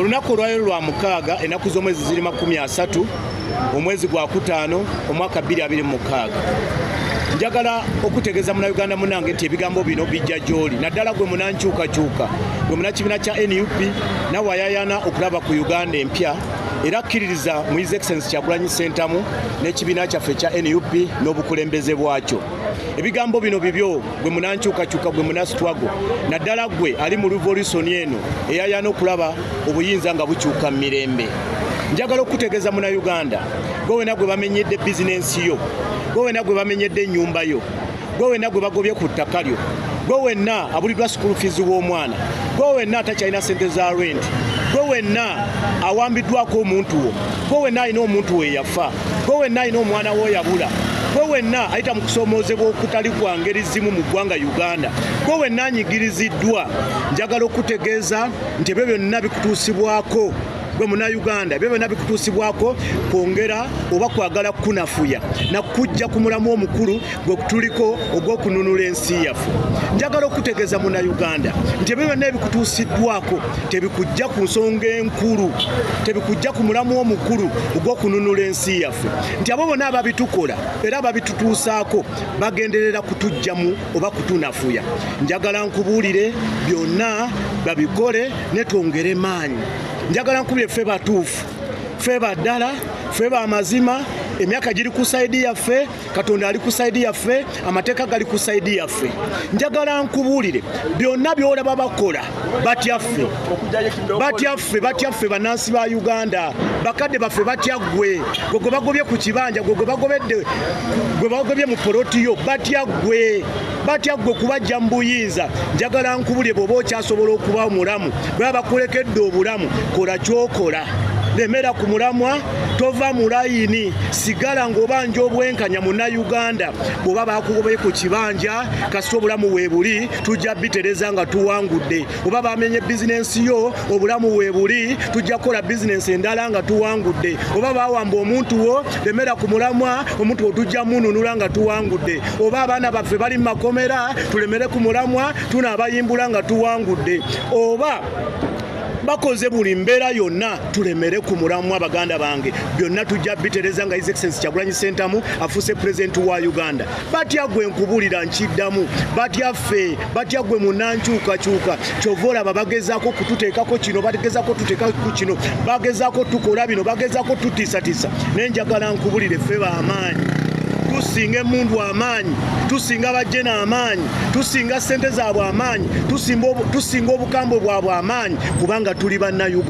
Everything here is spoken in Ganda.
Olunaku olwaleero lwa mukaaga ennaku z'omwezi ziri 30 omwezi gwa kutaano omwaka 2026. Njagala okutegeeza munnayuganda munnange nti ebigambo bino bijja gy'oli naddala gwe munankyukakyuka gwe munnakibiina kya NUP nawe ayayana okulaba ku Uganda empya era akkiririza mu His Excellency Kyagulanyi Ssentamu n'ekibiina kyaffe kya NUP n'obukulembeze bwakyo. Ebigambo bino bibyo gwe munankyukakyuka gwe munasitwago naddala gwe ali mu revolution eno eyayana okulaba obuyinza nga bukyuka mu mirembe. Njagala okutegeeza munnayuganda gwe wena gwe bamenyedde bizinensi yo, gwe wena gwe bamenyedde ennyumba yo, gwe wena gwe bagobye ku ttaka lyo, gwe wenna abuliddwa school fees w'omwana, gwe wenna atakyalina ssente za rent, gwe wenna awambiddwako omuntu wo, gwe wenna alina omuntu we yafa, gwe wenna alina omwana wo yabula, gwe wenna ayita mu kusoomoozebwa okutali kwa ngeri zimu mu ggwanga Uganda, gwe wenna anyigiriziddwa. Njagala okutegeeza nti ebyo byonna bikutuusibwako gwe munnayuganda, ebyo byonna bikutuusibwako kwongera oba kwagala kunafuya na kujja ku mulamu omukulu gwe tuliko ogw'okununula ensi yaffe. Njagala okutegeeza munnayuganda nti ebyo byonna ebikutuusiddwako tebikujja ku nsonga enkulu, tebikujja ku mulamu omukulu ogw'okununula ensi yaffe, nti abo bonna ababitukola era ababitutuusaako bagenderera kutujjamu oba kutunafuya. Njagala nkubuulire byonna babikole ne twongere maanyi. Njagala nkubye ffe batuufu, ffe baddala, ffe bamazima, emyaka giri ku saidi yaffe, Katonda ali ku saidi yaffe, amateeka gali ku saidi yaffe. Njagala nkubuulire byonna byolaba bakola batyaffe, batyaffe bannansi ba Uganda, bakadde baffe batya gwe gwe bagobye ku kibanja, gwe bagobye mu polotiyo, batya gwe kubajja mu buyinza. Njagala nkubuulire bw'oba okyasobola okuba omulamu, bwe bakulekedde obulamu, kola kyokola. Lemera ku mulamwa, tova mu layini, sigala ng'obanja obwenkanya munnayuganda. Bw'oba bakugobye ku kibanja kasita obulamu weebuli, tujja bitereza nga tuwangudde. Oba bamenye bizinensi yo, obulamu weebuli, tujja kukola bizinensi endala nga tuwangudde. Oba bawamba omuntu wo, lemera ku mulamwa, omuntu wo tujja mununula nga tuwangudde. Oba abaana baffe bali mu makomera, tulemere ku mulamwa, tunaabayimbula nga tuwangudde. Oba bakoze buli mbeera yonna, tulemere ku mulamwa baganda bange. Byonna tujja bitereza nga His Excellency Kyagulanyi Ssentamu afuuse Pulezidenti wa Uganda. Batya gwe nkubulira nkiddamu, batya ffe, batya gwe munnankyukakyuka. Kyova olaba bagezaako kututeekako kino, bagezaako tuteekako kino, bagezaako tukola bino, bagezaako tutiisatiisa. Naye njagala nkubulire ffe b'amaanyi, tusinga emmundu amaanyi, tusinga bajjena amaanyi, tusinga ssente zaabwe amaanyi, tusinga obukambwe bwabwe amaanyi, kubanga tuli bannayuganda.